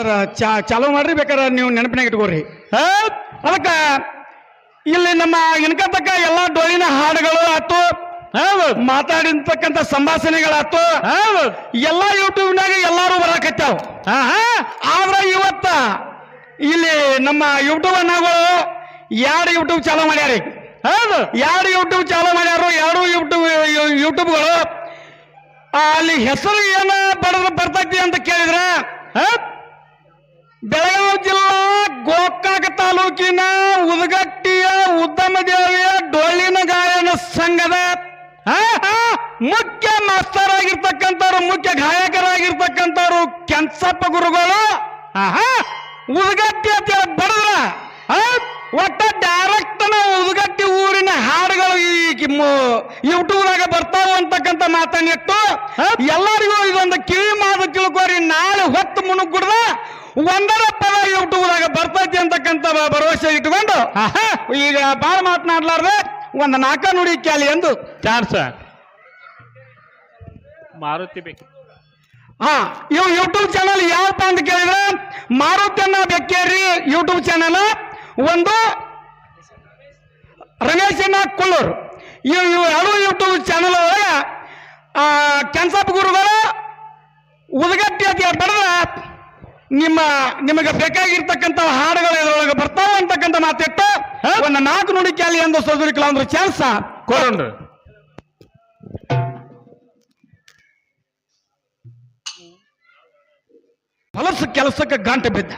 Sir ಚಾಲೂ ಮಾಡ್ರಿ, ಬೇಕಾದ್ರೆ ನೀವು ನೆನಪಿನಾಗ ಇಟ್ಕೋರಿ. ಅದಕ್ಕ ಇಲ್ಲಿ ನಮ್ಮ ಇನ್ಕತಕ್ಕ ಎಲ್ಲಾ ಡೊಳ್ಳಿನ ಹಾಡುಗಳು ಆತು, ಮಾತಾಡಿರ್ತಕ್ಕಂಥ ಸಂಭಾಷಣೆಗಳಾತು, ಎಲ್ಲಾ ಯೂಟ್ಯೂಬ್ನಾಗ ಎಲ್ಲಾರು ಬರಾಕತ್ತಾವ. ಆದ್ರ ಇವತ್ತ ಇಲ್ಲಿ ನಮ್ಮ ಯೂಟ್ಯೂಬ್ ಅಣ್ಣಗಳು ಎರಡು ಯೂಟ್ಯೂಬ್ ಚಾಲೂ ಮಾಡ್ಯಾರಿ. ಎರಡು ಯೂಟ್ಯೂಬ್ ಚಾಲೂ ಮಾಡ್ಯಾರು. ಎರಡು ಯೂಟ್ಯೂಬ್ಗಳು ಅಲ್ಲಿ ಹೆಸರು ಏನ ಬರ್ತೈತಿ ಅಂತ ಕೇಳಿದ್ರ ಬೆಳಗಾವಿ ಜಿಲ್ಲಾ ಗೋಕಾಕ ತಾಲೂಕಿನ ಉದಗಟ್ಟಿಯ ಉದ್ದಮದೇವಿಯ ಡೊಳ್ಳಿನ ಗಾಯನ ಸಂಘದ ಮುಖ್ಯ ಮಾಸ್ತರ್ ಆಗಿರ್ತಕ್ಕಂಥವ್ರು, ಮುಖ್ಯ ಗಾಯಕರಾಗಿರ್ತಕ್ಕಂಥವ್ರು ಕೆಂಚಪ್ಪ ಗುರುಗಳು ಉದಗಟ್ಟಿ ಅಂತ ಬಡದ್ರ ಒಟ್ಟ ಡೈರೆಕ್ಟ್ ಉದಗಟ್ಟಿ ಊರಿನ ಹಾಡುಗಳು ಈ ಯೂಟ್ಯೂಬ್ನಾಗ ಬರ್ತಾವ ಅಂತಕ್ಕಂಥ ಮಾತನ್ನಿಟ್ಟು ಎಲ್ಲರಿಗೂ ಇದೊಂದು ಕಿವಿ ಮಾತು ತಿಳ್ಕೋರಿ. ನಾಳೆ ಹೊತ್ತು ಮುನುಗುಡ್ದ ಒಂದರ ಪದ ಯೂಟ್ಯೂಬ್ನಾಗ ಬರ್ತೈತಿ ಅಂತಕ್ಕಂಥ ಭರವಸೆ ಇಟ್ಕೊಂಡು ಈಗ ಬಾಳ ಮಾತನಾಡ್ಲಾರ್ದೆ ಒಂದು ನಾಲ್ಕ ನುಡಿ ಕ್ಯಾಲಿ ಎಂದು ಚಾನ್ಸ ಮಾರುತಿ ಬೇಕು. ಇವು ಯೂಟ್ಯೂಬ್ ಚಾನಲ್ ಯಾವಪ್ಪ ಅಂತ ಕೇಳಿದ್ರೆ ಮಾರುತಿಯನ್ನ ಬೆಕ್ಕೇರಿ ಯೂಟ್ಯೂಬ್ ಚಾನಲ್, ಒಂದು ರಮೇಶಣ್ಣ ಕುಳ್ಳೂರು. ಇವು ಎರಡು ಯೂಟ್ಯೂಬ್ ಚಾನಲ್ ಒಳಗ ಕೆಂಚಪ್ಪ ಗುರುಗಳು ಉದಗಟ್ಟಿ ಅಂತ ಬಡದ ನಿಮಗೆ ಬೇಕಾಗಿರ್ತಕ್ಕಂಥ ಹಾಡುಗಳು ಇದರೊಳಗೆ ಬರ್ತಾವ ಅಂತಕ್ಕಂಥ ಮಾತಿಟ್ಟು ಒಂದು ನಾಲ್ಕು ನುಡಿ ಕ್ಯಾಲಿ ಎಂದು ಸೋದರಿಕಲ ಅಂದ್ರೆ ಚಾನ್ಸ ಕೊಡ್ರಿ. ಹೊಲಸು ಕೆಲಸಕ್ಕೆ ಗಂಟೆ ಬಿದ್ದ.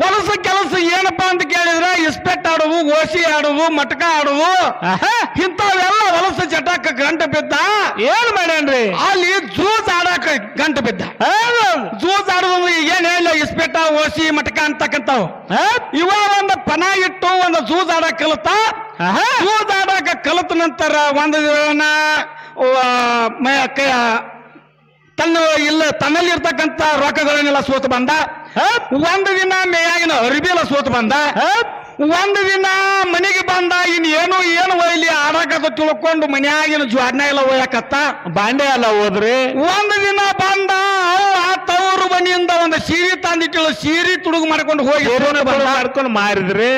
ಹೊಲಸು ಕೆಲಸ ಏನಪ್ಪಾ ಅಂತ ಕೇಳಿದ್ರೆ ಇಸ್ಪೆಟ್ ಆಡುವು, ಓಸಿ ಆಡುವು, ಮಟಕ ಆಡುವು, ಇಂಥವೆಲ್ಲ ಹೊಲಸು ಚಟಕ್ಕೆ ಗಂಟೆ ಬಿದ್ದ. ಏನ್ ಮಾಡ್ಯಾನ್ರಿ ಅಲ್ಲಿ ಜೂಸ್ ಆಡಕ ಗಂಟೆ ಬಿದ್ದ. ಜೂಸ್ ಆಡುದು ಏನ್ ಹೇಳಿಲ್ಲ, ಇಸ್ಪೆಟ, ಓಸಿ, ಮಟಕ ಅಂತಕ್ಕಂಥವು. ಇವ ಒಂದು ಪನ ಇಟ್ಟು ಒಂದು ಜೂಸ್ ಆಡಕ್ ಕಲಿತ. ಜೂಸ್ ಆಡಕ ಕಲಿತ ನಂತರ ಒಂದು ದಿನ ತನ್ನಲ್ಲಿ ಇರ್ತಕ್ಕಂಥ ರೊಕ್ಕಗಳನ್ನೆಲ್ಲ ಸೋತು ಬಂದ. ಒಂದು ದಿನ ಮೇಯಾಗಿನ ಅರಿಬಿಲ್ಲ ಸೋತು ಬಂದ. ಒಂದು ದಿನ ಮನೆಗೆ ಬಂದ. ಏನು ಒಯ್ಲಿ ಆಡಕತ್ತ ತಿಳ್ಕೊಂಡು ಮನ್ಯಾಗಿನ ಜ್ವಾಡ್ನ ಎಲ್ಲ ಒಯ್ಯಕತ್ತ, ಬಾಂಡೆ ಎಲ್ಲ ಹೋದ್ರಿ. ಒಂದು ದಿನ ಬಂದ ತವರು ಮನೆಯಿಂದ ಒಂದು ಸೀರೆ ತಂದಿಟ್ಟಿಲ್ಲ, ಸೀರೆ ತುಡುಗು ಮಾಡ್ಕೊಂಡು ಹೋಗಿ ಮಾಡ್ಕೊಂಡು ಮಾರಿದ್ರಿ.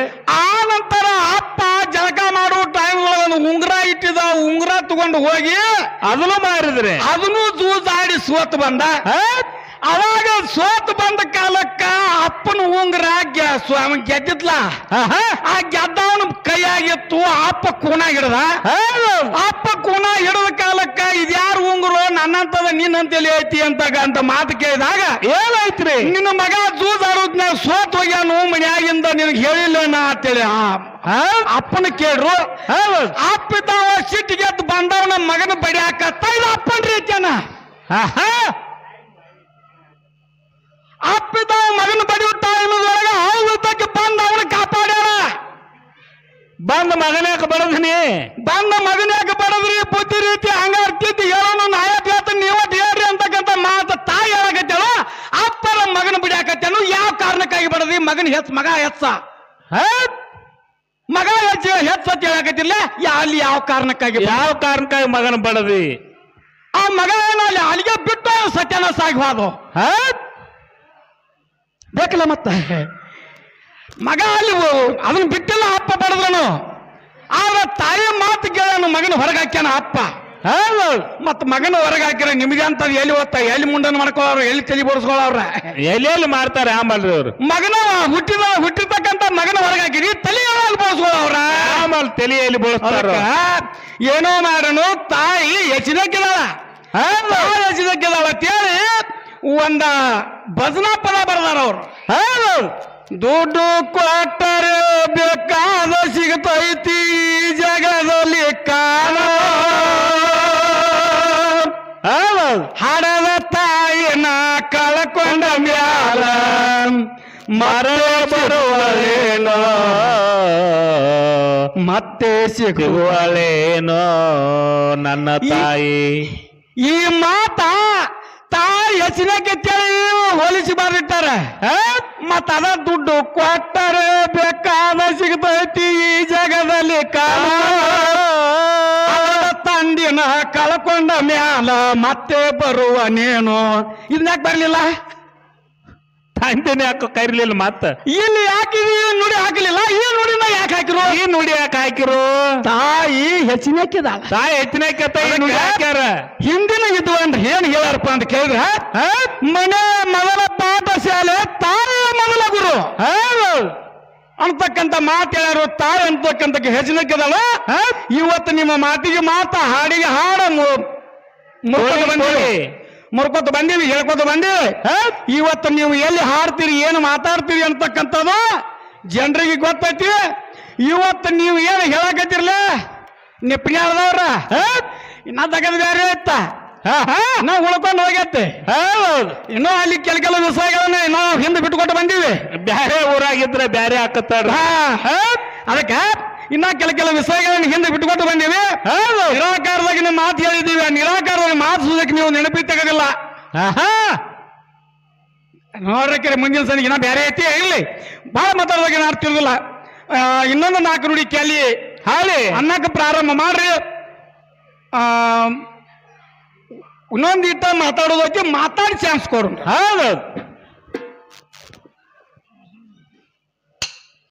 ಆ ನಂತರ ಅಪ್ಪ ಜಳಕ ಮಾಡೋ ಟೈಮ್ ಒಂದು ಉಂಗುರ ಇಟ್ಟಿದ, ಉಂಗುರ ತಗೊಂಡು ಹೋಗಿ ಅದನ್ನು ಮಾರಿದ್ರಿ. ಅದನ್ನು ಜೂಸ್ ಆಡಿ ಸೋತ್ ಬಂದ. ಅವಾಗ ಸೋತ್ ಬಂದ ಕಾಲಕ್ಕ ಅಪ್ಪನ ಉಂಗುರ ಅವನ್ ಗೆದ್ದಿದ್ಲ. ಆ ಗೆದ್ದವನ ಕೈಯಾಗಿತ್ತು. ಅಪ್ಪ ಕೂನ ಹಿಡ್ದ. ಅಪ್ಪ ಕೂನ ಹಿಡಿದ ಕಾಲಕ್ಕ ಇದ್ಯಾರು ಉಂಗುರು ನನ್ನಂತದ ನಿನ್ನಂತೇಳಿ ಐತಿ ಅಂತ ಮಾತು ಕೇಳಿದಾಗ ಏನಾಯ್ತ್ರಿ, ನಿನ್ನ ಮಗ ಜೂಸ್ ಆಡೋದ್ನ ಸೋತ್ ಹೋಗ್ಯಾನು, ಮನ್ಯಾಗಿಂದ ನಿನಗೆ ಹೇಳಿಲ್ಲ ನಾ ಅಂತೇಳಿ ಅಪ್ಪನ ಕೇಳ್ರು. ಅಪ್ಪಿದ್ದಾವ ಸಿಟ್ಟಿಗೆ ಎದ್ದು ಬಂದವನ ಮಗನ ಬಡಿಯಾಕತ್ತ. ಇದು ಅಪ್ಪನ ರೀತಿಯನ. ಅಪ್ಪಿದ್ದಾವ ಮಗನ ಬಡಿಯೋ ಟೈಮದೊಳಗ ಅವತ್ತಕ್ಕೆ ಬಂದ ಅವನ ಕಾಪಾಡ್ಯಾರ. ಬಂದ ಮಗನ್ಯಾಕ ಬಡದ್ನಿ, ಬಂದ ಮಗನ್ಯಾಕ ಬಡದ್ರಿ, ಬುದ್ಧಿ ರೀತಿ ಹಂಗ ಅರ್ತಿದ್ದಿ ಹೇಳೋನು ನಾಯಕ ಹೇಳ್ತ ನೀವತ್ ಹೇಳ್ರಿ ಅಂತಕ್ಕಂಥ ಮಾತ ತಾಯಿ ಹೇಳಕತ್ತೇಳ. ಅಪ್ಪನ ಮಗನ ಬಿಡಿಯಾಕತ್ತೇನು, ಯಾವ ಕಾರಣಕ್ಕಾಗಿ ಬಡದ್ರಿ, ಮಗನ ಮಗ ಹೆಚ್ಚ ಹೆಚ್ಚ ಹೇಳಕತ್ತಿರ್ಲ, ಅಲ್ಲಿ ಯಾವ ಕಾರಣಕ್ಕಾಗಿ ಮಗನ ಬಡದಿ. ಆ ಮಗ ಏನಲ್ಲಿ ಅಲ್ಲಿಗೆ ಬಿಟ್ಟು ಸತ್ಯಾನಾಶ ಆಗಿ ಹೋದು ಬೇಕಲ್ಲ. ಮತ್ತ ಮಗ ಅಲ್ಲಿ ಅದನ್ನ ಬಿಟ್ಟಿಲ್ಲ, ಅಪ್ಪ ಬಡದನು. ಆದ್ರೆ ತಾಯಿ ಮಾತು ಕೇಳನು, ಮಗನ ಹೊರಗೆ ಹಾಕ್ಯಾನ ಅಪ್ಪ. ಮತ್ ಮಗನ ಹೊರಗೆ ಹಾಕಿರ ನಿಮಗೆ ಅಂತ ಎಲ್ಲಿ ಓದ್ತ, ಎಲ್ಲಿ ಮುಂಡನ್ ಮಾಡ್ಕೊಳ್ಳೋರು, ಎಲ್ಲಿ ತಲೆ ಬೋಡಿಸ್ಕೊಳ್ಳೋರ, ಎಲ್ಲಿ ಮಾಡ್ತಾರೆ ಆಮೇಲೆ ಅವರು. ಮಗನ ಹುಟ್ಟಿರ್ತಕ್ಕಂಥ ಮಗನ ಹೊರಗೆ ಹಾಕಿರಿ, ತಲೆ ಬೋಡಿಸ್ಕೊಳ್ಳೋರ, ಆಮೇಲೆ ತಲೆಯಲ್ಲಿ ಬೋಡಿಸ್ತಾರ. ಏನೋ ಮಾಡೋನು, ತಾಯಿ ಹೆಚ್ಚಿನಕ್ಕಿದಾಳ ಅಂತೇಳಿ ಒಂದ ಭಜನಾ ಪದ ಬರದಾರ ಅವ್ರು. ದುಡ್ಡು ಕೊಟ್ಟರೆ ಬೇಕಾದ ಸಿಗತೈತಿ ಜಗದಲ್ಲಿ ಕಾಲ, ಹಡದ ತಾಯಿನ ಕಳ್ಕೊಂಡ ಮ್ಯಾಲ ಮರ ಬರುವಳೇನೋ, ಮತ್ತೆ ಸಿಗುವಳೇನೋ ನನ್ನ ತಾಯಿ. ಈ ಮಾತ ತಾಯಿ ಹೆಚ್ಚಿನಕ್ಕೆ ಹೋಲಿಸಿ ಬಾರಿಟ್ಟಾರ. ಮತ್ತ ಅದ ದುಡ್ಡು ಕೊಟ್ಟರೆ ಬೇಕಾದ ಸಿಗತೈತಿ ಈ ಜಗದಲ್ಲಿ ಕಾಲ, ತಂದಿನ ಕಳ್ಕೊಂಡ ಮ್ಯಾಲ ಮತ್ತೆ ಬರುವ ನೇನು. ಇದನ್ಯಾಕೆ ಬರ್ಲಿಲ್ಲ? ತಂದೆನೇ ಯಾಕೆ ಕರಿಲಿಲ್ಲ ಮತ್ತ ಇಲ್ಲಿ ಯಾಕಿದಿ ನುಡಿ ಹಾಕಲಿಲ್ಲ ಈ ನುಡಿನ ಯಾಕೆ ಹಾಕಿರು ಈ ನುಡಿ ಯಾಕೆ ಹಾಕಿರು ತಾಯಿ ಹೆಚ್ಚಿನ ಹಾಕಿದಾಳ ತಾಯಿ ಹೆಚ್ಚಿನ ಈ ನುಡಿ ಹಾಕ್ಯಾರ ಹಿಂದಿನ ಇದು ಅಂದ್ರೆ ಏನ್ ಹೇಳ್ಯಾರಪ್ಪ ಅಂತ ಕೇಳಿದ್ರ ಮನೆ ಮೊದಲ ಪಾಠಶಾಲೆ ತಾಯಿಯ ಮೊದಲ ಗುರು ಅಂತಕ್ಕಂಥ ಮಾತು ಹೇಳ್ಯಾರು ತಾಯಿ ಅಂತಕ್ಕಂಥ ಹೆಚ್ಚಿನಕ್ಕಿದಾಳ ಇವತ್ತು ನಿಮ್ಮ ಮಾತಿಗೆ ಮಾತ ಹಾಡಿಗೆ ಹಾಡ ಮುರ್ಕೋತ ಬಂದೀವಿ ಹೇಳ್ಕೊತ ಬಂದೀವಿ ಇವತ್ತು ನೀವು ಎಲ್ಲಿ ಹಾಡ್ತೀರಿ ಏನು ಮಾತಾಡ್ತೀರಿ ಅಂತಕ್ಕಂಥದ್ದು ಜನರಿಗೆ ಗೊತ್ತೈತಿ ಇವತ್ತು ನೀವು ಏನು ಹೇಳಕತ್ತಿರ್ಲ ನಿಪ್ಪಿನಾಳದವ್ರ ಇನ್ನ ತಗದ್ ಬೇರೆ ಇತ್ತ ನಾವು ಉಳ್ಕೊಂಡು ಹೋಗತ್ತೆ ಇನ್ನೂ ಅಲ್ಲಿ ಕೆಲ ವಿಷಯಗಳನ್ನ ನಾವು ಹಿಂದೆ ಬಿಟ್ಟುಕೊಟ್ಟು ಬಂದೀವಿ ಬ್ಯಾರೆ ಊರಾಗಿದ್ರೆ ಬ್ಯಾರೆ ಹಾಕತ್ತಾರ ಅದಕ್ಕೆ ಇನ್ನ ಕೆಲ ವಿಷಯಗಳನ್ನ ಹಿಂದೆ ಬಿಟ್ಟುಕೊಟ್ಟು ಬಂದೀವಿ ನಿರಾಕಾರದಾಗ ನೀವು ಮಾತು ಹೇಳಿದೀವಿ ಆ ನಿರಾಕಾರದಾಗ ಮಾತು ಸುದಕ್ಕೆ ನೀವು ನೆನಪಿ ತೆಗೋದಿಲ್ಲ ನೋಡ್ರಕ್ಕೆ ಮುಂದಿನ ಸನಿಗೆ ನಾ ಬೇರೆ ಐತಿ ಇಲ್ಲಿ ಬಹಳ ಮಾತಾಡಿದಾಗ ಏನು ಅರ್ಥ ಇರೋದಿಲ್ಲ ಇನ್ನೊಂದು 4 ನುಡಿ ಕೇಳಿ ಹಾಳಿ ಅನ್ನಕ್ಕೆ ಪ್ರಾರಂಭ ಮಾಡ್ರಿ ಇನ್ನೊಂದು ಇಟ್ಟ ಮಾತಾಡೋದಕ್ಕೆ ಮಾತಾಡಿ ಚಾನ್ಸ್ ಕೊಡು ಹೌದು